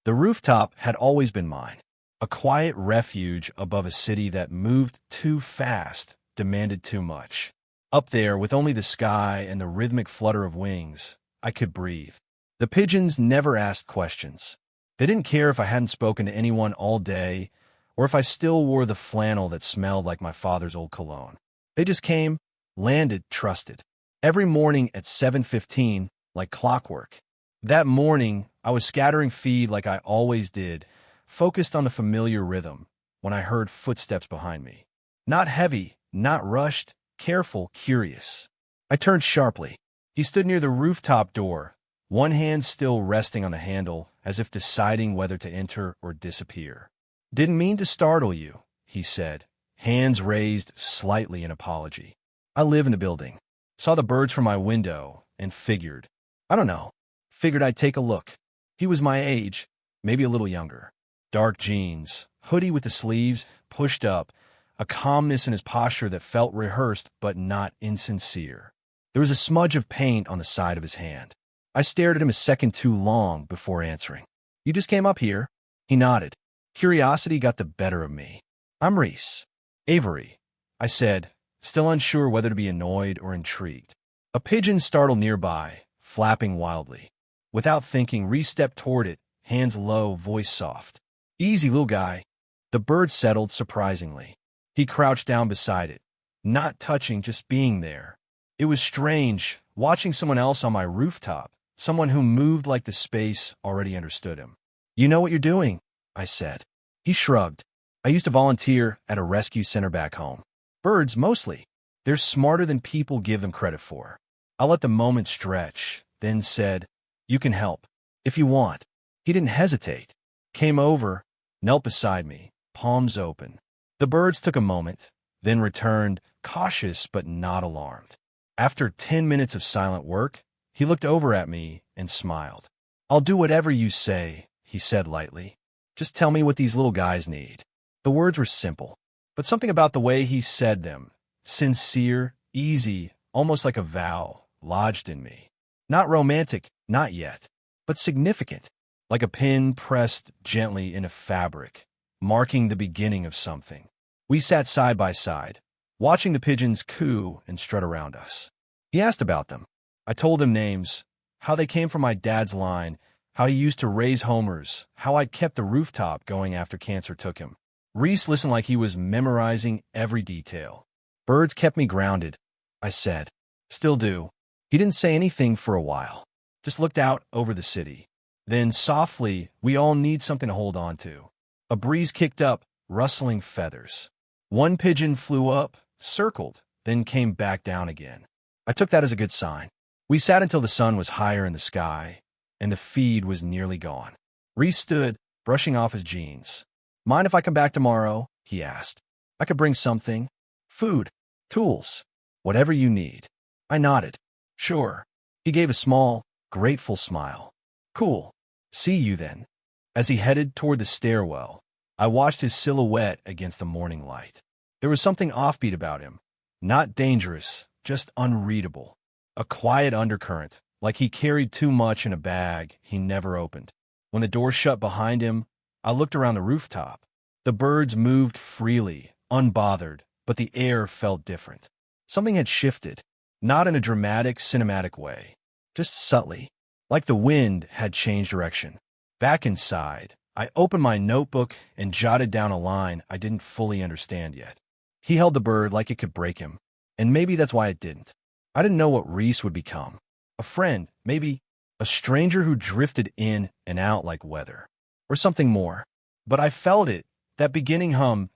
The rooftop had always been mine, a quiet refuge above a city that moved too fast, demanded too much. Up there, with only the sky and the rhythmic flutter of wings, I could breathe. The pigeons never asked questions. They didn't care if I hadn't spoken to anyone all day, or if I still wore the flannel that smelled like my father's old cologne. They just came, landed, trusted. Every morning at 7:15, like clockwork. That morning, I was scattering feed like I always did, focused on the familiar rhythm, when I heard footsteps behind me. Not heavy, not rushed, careful, curious. I turned sharply. He stood near the rooftop door, one hand still resting on the handle, as if deciding whether to enter or disappear. "Didn't mean to startle you," he said, hands raised slightly in apology. "I live in the building. Saw the birds from my window, and figured, I don't know, figured I'd take a look." He was my age, maybe a little younger. Dark jeans, hoodie with the sleeves pushed up, a calmness in his posture that felt rehearsed but not insincere. There was a smudge of paint on the side of his hand. I stared at him a second too long before answering. "You just came up here?" He nodded. Curiosity got the better of me. "I'm Reese." "Avery," I said, still unsure whether to be annoyed or intrigued. A pigeon startled nearby, flapping wildly. Without thinking, Reese stepped toward it, hands low, voice soft. "Easy, little guy." The bird settled surprisingly. He crouched down beside it, not touching, just being there. It was strange, watching someone else on my rooftop, someone who moved like the space already understood him. "You know what you're doing," I said. He shrugged. "I used to volunteer at a rescue center back home. Birds, mostly. They're smarter than people give them credit for." I let the moment stretch, then said, "You can help, if you want." He didn't hesitate. Came over, knelt beside me, palms open. The birds took a moment, then returned, cautious but not alarmed. After 10 minutes of silent work, he looked over at me and smiled. "I'll do whatever you say," he said lightly. "Just tell me what these little guys need." The words were simple, but something about the way he said them, sincere, easy, almost like a vow, lodged in me. Not romantic, not yet, but significant, like a pin pressed gently into fabric, marking the beginning of something. We sat side by side, watching the pigeons coo and strut around us. He asked about them. I told him names, how they came from my dad's line, how he used to raise homers, how I'd kept the rooftop going after cancer took him. Reese listened like he was memorizing every detail. "Birds kept me grounded," I said. "Still do." He didn't say anything for a while, just looked out over the city. Then softly, "We all need something to hold on to." A breeze kicked up, rustling feathers. One pigeon flew up, circled, then came back down again. I took that as a good sign. We sat until the sun was higher in the sky, and the feed was nearly gone. Reese stood, brushing off his jeans. "Mind if I come back tomorrow?" he asked. "I could bring something. Food, tools, whatever you need." I nodded. "Sure." He gave a small, grateful smile. "Cool. See you then." As he headed toward the stairwell, I watched his silhouette against the morning light. There was something offbeat about him. Not dangerous, just unreadable. A quiet undercurrent, like he carried too much in a bag he never opened. When the door shut behind him, I looked around the rooftop. The birds moved freely, unbothered, but the air felt different. Something had shifted, not in a dramatic, cinematic way, just subtly, like the wind had changed direction. Back inside, I opened my notebook and jotted down a line I didn't fully understand yet. He held the bird like it could break him, and maybe that's why it didn't. I didn't know what Reese would become. A friend, maybe a stranger who drifted in and out like weather, or something more. But I felt it, that beginning hum,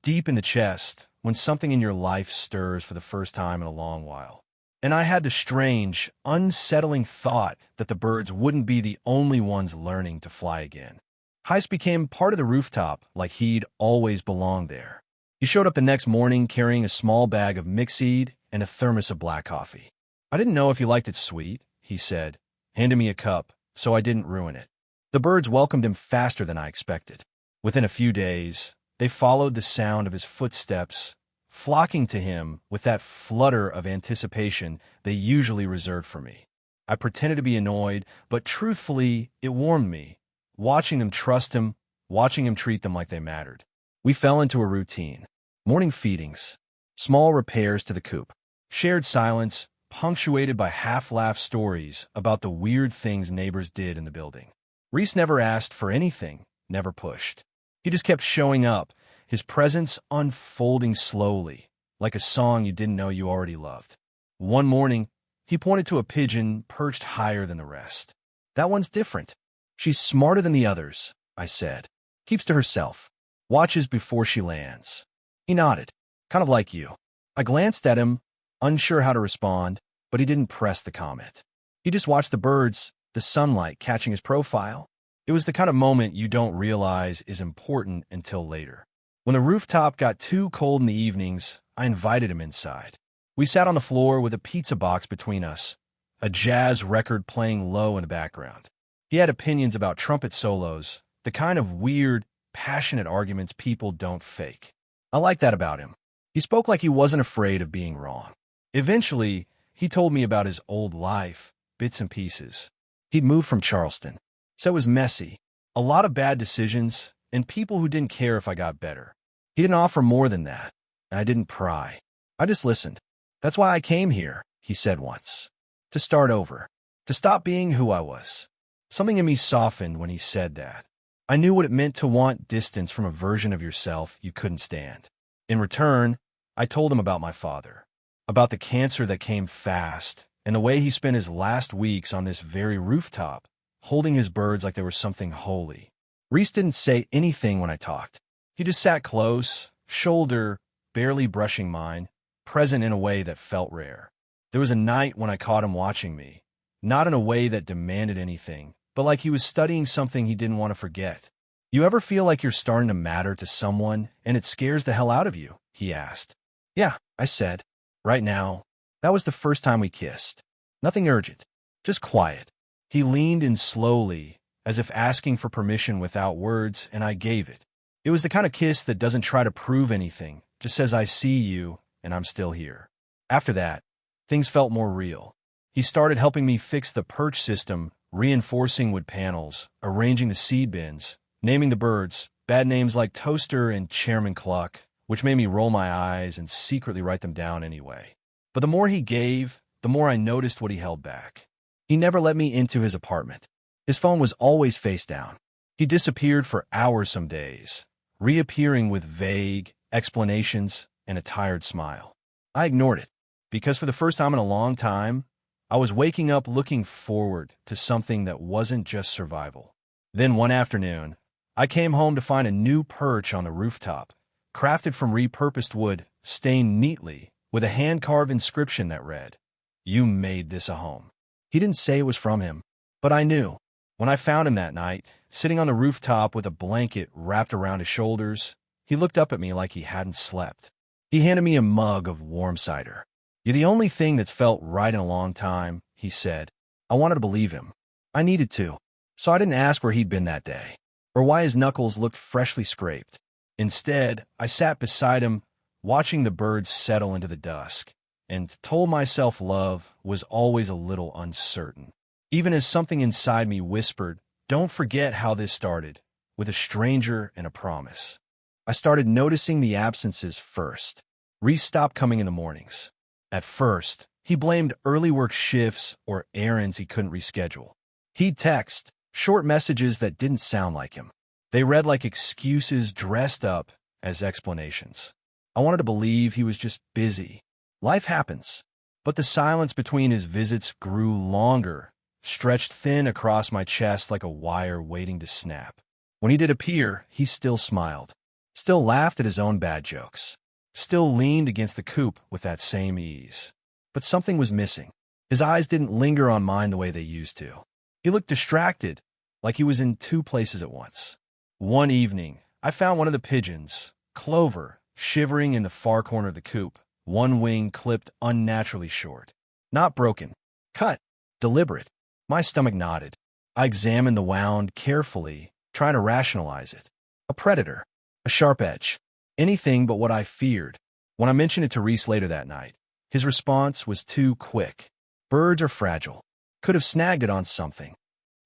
deep in the chest, when something in your life stirs for the first time in a long while. And I had the strange, unsettling thought that the birds wouldn't be the only ones learning to fly again. Heist became part of the rooftop, like he'd always belonged there. He showed up the next morning carrying a small bag of mixed and a thermos of black coffee. "I didn't know if you liked it sweet," he said, handing me a cup, so I didn't ruin it. The birds welcomed him faster than I expected. Within a few days, they followed the sound of his footsteps, flocking to him with that flutter of anticipation they usually reserved for me. I pretended to be annoyed, but truthfully, it warmed me, watching them trust him, watching him treat them like they mattered. We fell into a routine. Morning feedings, small repairs to the coop, shared silence, punctuated by half-laughed stories about the weird things neighbors did in the building. Reese never asked for anything, never pushed. He just kept showing up, his presence unfolding slowly, like a song you didn't know you already loved. One morning, he pointed to a pigeon perched higher than the rest. "That one's different. She's smarter than the others," I said. "Keeps to herself. Watches before she lands." He nodded, "Kind of like you." I glanced at him, unsure how to respond, but he didn't press the comment. He just watched the birds, the sunlight catching his profile. It was the kind of moment you don't realize is important until later. When the rooftop got too cold in the evenings, I invited him inside. We sat on the floor with a pizza box between us, a jazz record playing low in the background. He had opinions about trumpet solos, the kind of weird, passionate arguments people don't fake. I liked that about him. He spoke like he wasn't afraid of being wrong. Eventually, he told me about his old life, bits and pieces. He'd moved from Charleston, so it was messy, a lot of bad decisions, and people who didn't care if I got better. He didn't offer more than that, and I didn't pry. I just listened. "That's why I came here," he said once. "To start over. To stop being who I was." Something in me softened when he said that. I knew what it meant to want distance from a version of yourself you couldn't stand. In return, I told him about my father, about the cancer that came fast, and the way he spent his last weeks on this very rooftop, holding his birds like they were something holy. Reese didn't say anything when I talked. He just sat close, shoulder barely brushing mine, present in a way that felt rare. There was a night when I caught him watching me, not in a way that demanded anything, but like he was studying something he didn't want to forget. "You ever feel like you're starting to matter to someone and it scares the hell out of you?" he asked. "Yeah," I said. "Right now." That was the first time we kissed. Nothing urgent, just quiet. He leaned in slowly, as if asking for permission without words, and I gave it. It was the kind of kiss that doesn't try to prove anything, just says I see you, and I'm still here. After that, things felt more real. He started helping me fix the perch system, reinforcing wood panels, arranging the seed bins, naming the birds, bad names like Toaster and Chairman Cluck, which made me roll my eyes and secretly write them down anyway. But the more he gave, the more I noticed what he held back. He never let me into his apartment. His phone was always face down. He disappeared for hours some days, reappearing with vague explanations and a tired smile. I ignored it, because for the first time in a long time, I was waking up looking forward to something that wasn't just survival. Then one afternoon, I came home to find a new perch on the rooftop, crafted from repurposed wood, stained neatly, with a hand-carved inscription that read, "You made this a home." He didn't say it was from him, but I knew. When I found him that night, sitting on the rooftop with a blanket wrapped around his shoulders, he looked up at me like he hadn't slept. He handed me a mug of warm cider. "You're the only thing that's felt right in a long time," he said. I wanted to believe him. I needed to. So I didn't ask where he'd been that day, or why his knuckles looked freshly scraped. Instead, I sat beside him, watching the birds settle into the dusk, and told myself love was always a little uncertain. Even as something inside me whispered, "Don't forget how this started, with a stranger and a promise." I started noticing the absences first. Reese stopped coming in the mornings. At first, he blamed early work shifts or errands he couldn't reschedule. He'd text, short messages that didn't sound like him. They read like excuses dressed up as explanations. I wanted to believe he was just busy. Life happens. But the silence between his visits grew longer, stretched thin across my chest like a wire waiting to snap. When he did appear, he still smiled, still laughed at his own bad jokes, still leaned against the coop with that same ease. But something was missing. His eyes didn't linger on mine the way they used to. He looked distracted, like he was in two places at once. One evening, I found one of the pigeons, Clover, shivering in the far corner of the coop, one wing clipped unnaturally short. Not broken. Cut. Deliberate. My stomach nodded. I examined the wound carefully, trying to rationalize it. A predator. A sharp edge. Anything but what I feared. When I mentioned it to Reese later that night, his response was too quick. Birds are fragile. Could have snagged it on something.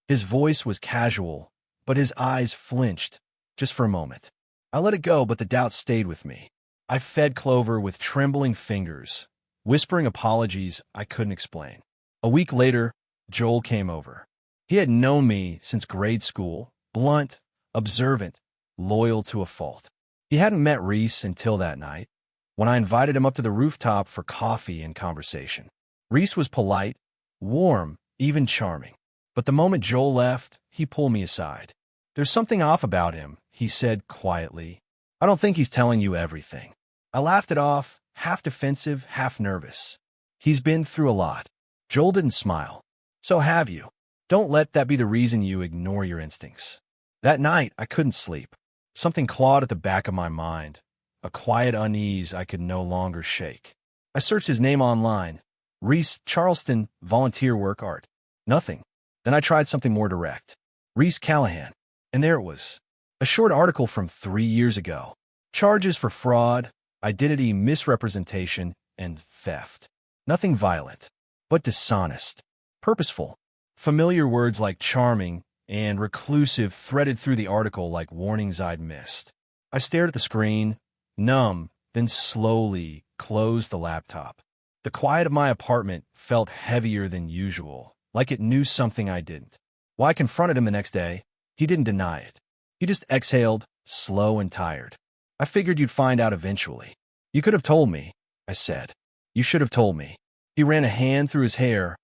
His voice was casual, but his eyes flinched, just for a moment. I let it go, but the doubt stayed with me. I fed Clover with trembling fingers, whispering apologies I couldn't explain. A week later, Joel came over. He had known me since grade school, blunt, observant, loyal to a fault. He hadn't met Reese until that night, when I invited him up to the rooftop for coffee and conversation. Reese was polite, warm, even charming. But the moment Joel left, he pulled me aside. "There's something off about him," he said quietly. "I don't think he's telling you everything." I laughed it off, half defensive, half nervous. "He's been through a lot." Joel didn't smile. "So have you. Don't let that be the reason you ignore your instincts." That night, I couldn't sleep. Something clawed at the back of my mind, a quiet unease I could no longer shake. I searched his name online. Reese Charleston, volunteer work art. Nothing. Then I tried something more direct. Reese Callahan. And there it was. A short article from 3 years ago. Charges for fraud, identity misrepresentation, and theft. Nothing violent, but dishonest. Purposeful. Familiar words like charming and reclusive threaded through the article like warnings I'd missed. I stared at the screen, numb, then slowly closed the laptop. The quiet of my apartment felt heavier than usual, like it knew something I didn't. When I confronted him the next day, he didn't deny it. He just exhaled, slow and tired. "I figured you'd find out eventually." "You could have told me," I said. "You should have told me." He ran a hand through his hair,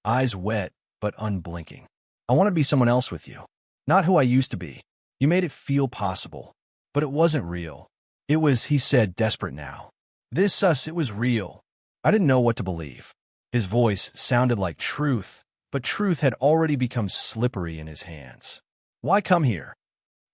eyes wet but unblinking. "I want to be someone else with you. Not who I used to be. You made it feel possible. But it wasn't real." "It was," he said, desperate now. It was real." I didn't know what to believe. His voice sounded like truth, but truth had already become slippery in his hands. "Why come here?"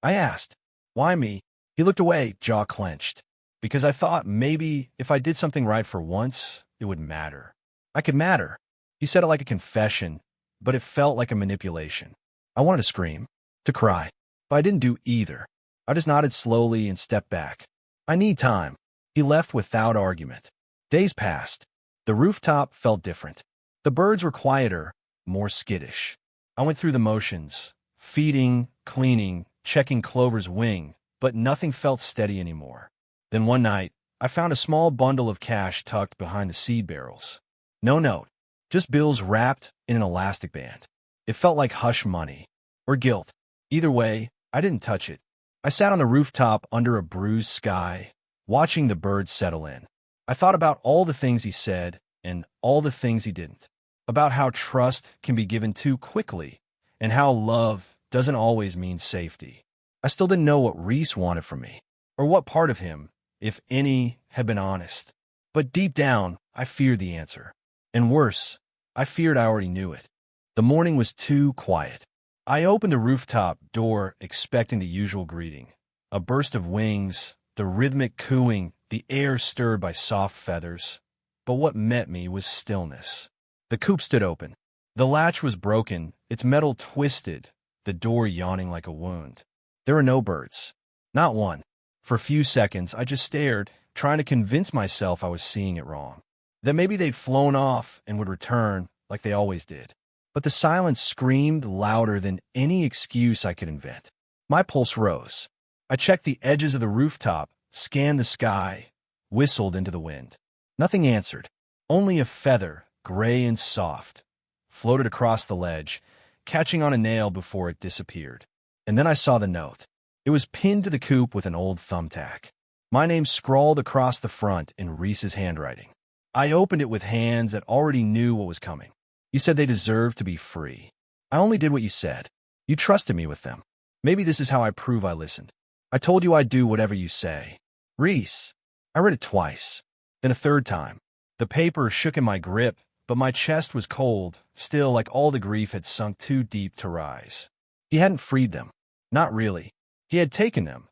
I asked. "Why me?" He looked away, jaw clenched. "Because I thought maybe if I did something right for once, it would matter. I could matter." He said it like a confession, but it felt like a manipulation. I wanted to scream, to cry, but I didn't do either. I just nodded slowly and stepped back. "I need time." He left without argument. Days passed. The rooftop felt different. The birds were quieter, more skittish. I went through the motions, feeding, cleaning, checking Clover's wing, but nothing felt steady anymore. Then one night, I found a small bundle of cash tucked behind the seed barrels. No note, just bills wrapped in an elastic band. It felt like hush money, or guilt. Either way, I didn't touch it. I sat on the rooftop under a bruised sky, watching the birds settle in. I thought about all the things he said and all the things he didn't. About how trust can be given too quickly and how love doesn't always mean safety. I still didn't know what Reese wanted from me, or what part of him, if any, had been honest. But deep down, I feared the answer. And worse, I feared I already knew it. The morning was too quiet. I opened the rooftop door expecting the usual greeting. A burst of wings, the rhythmic cooing, the air stirred by soft feathers. But what met me was stillness. The coop stood open. The latch was broken, its metal twisted, the door yawning like a wound. There were no birds. Not one. For a few seconds, I just stared, trying to convince myself I was seeing it wrong. That maybe they'd flown off and would return, like they always did. But the silence screamed louder than any excuse I could invent. My pulse rose. I checked the edges of the rooftop, scanned the sky, whistled into the wind. Nothing answered. Only a feather, gray and soft, floated across the ledge, catching on a nail before it disappeared. And then I saw the note. It was pinned to the coop with an old thumbtack. My name scrawled across the front in Reese's handwriting. I opened it with hands that already knew what was coming. "You said they deserved to be free. I only did what you said. You trusted me with them. Maybe this is how I prove I listened. I told you I'd do whatever you say. Reese." I read it twice, then a third time. The paper shook in my grip, but my chest was cold, still like all the grief had sunk too deep to rise. He hadn't freed them. Not really. He had taken them.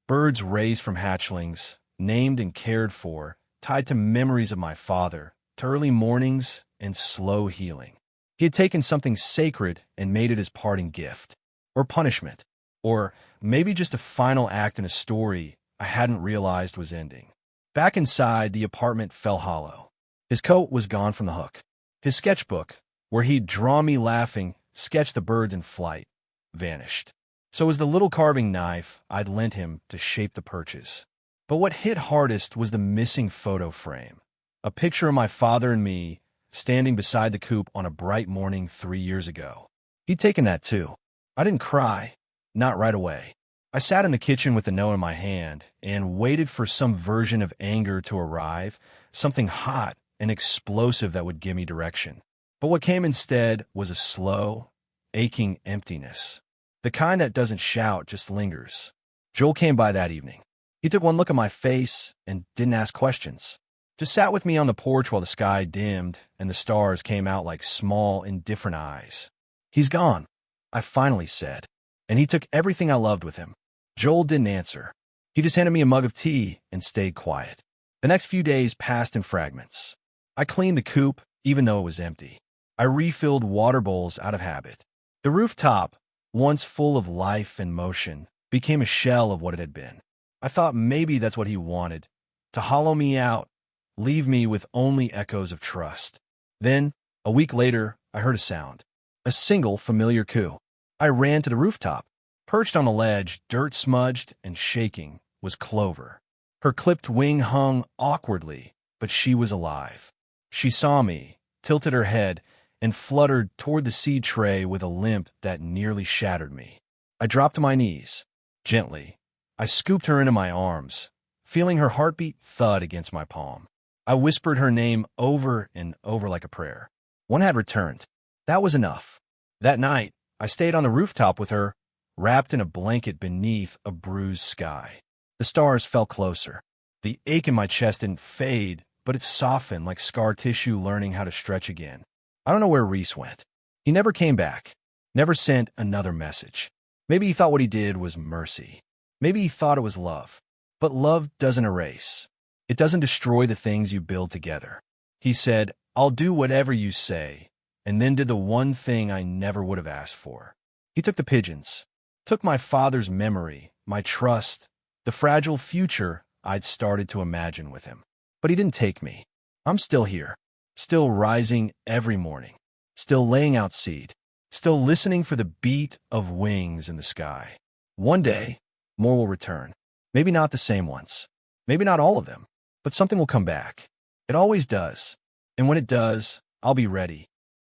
Birds raised from hatchlings, named and cared for, tied to memories of my father, to early mornings and slow healing. He had taken something sacred and made it his parting gift. Or punishment. Or maybe just a final act in a story I hadn't realized was ending. Back inside, the apartment fell hollow. His coat was gone from the hook. His sketchbook, where he'd drawn me laughing, sketched the birds in flight, vanished. So was the little carving knife I'd lent him to shape the purchase. But what hit hardest was the missing photo frame. A picture of my father and me standing beside the coop on a bright morning 3 years ago. He'd taken that too. I didn't cry. Not right away. I sat in the kitchen with the note in my hand and waited for some version of anger to arrive, something hot and explosive that would give me direction. But what came instead was a slow, aching emptiness. The kind that doesn't shout, just lingers. Joel came by that evening. He took one look at my face and didn't ask questions. Just sat with me on the porch while the sky dimmed and the stars came out like small, indifferent eyes. "He's gone," I finally said, and he took everything I loved with him. Joel didn't answer. He just handed me a mug of tea and stayed quiet. The next few days passed in fragments. I cleaned the coop, even though it was empty. I refilled water bowls out of habit. The rooftop, once full of life and motion, became a shell of what it had been. I thought maybe that's what he wanted, to hollow me out, leave me with only echoes of trust. Then, a week later, I heard a sound. A single familiar coo. I ran to the rooftop. Perched on the ledge, dirt smudged and shaking, was Clover. Her clipped wing hung awkwardly, but she was alive. She saw me, tilted her head, and fluttered toward the seed tray with a limp that nearly shattered me. I dropped to my knees. Gently, I scooped her into my arms, feeling her heartbeat thud against my palm. I whispered her name over and over like a prayer. One had returned. That was enough. That night, I stayed on the rooftop with her, wrapped in a blanket beneath a bruised sky. The stars felt closer. The ache in my chest didn't fade, but it softened like scar tissue learning how to stretch again. I don't know where Reese went. He never came back, never sent another message. Maybe he thought what he did was mercy. Maybe he thought it was love. But love doesn't erase. It doesn't destroy the things you build together. He said, "I'll do whatever you say," and then did the one thing I never would have asked for. He took the pigeons, took my father's memory, my trust, the fragile future I'd started to imagine with him. But he didn't take me. I'm still here, still rising every morning, still laying out seed, still listening for the beat of wings in the sky. One day, more will return. Maybe not the same ones. Maybe not all of them. But something will come back. It always does. And when it does, I'll be ready.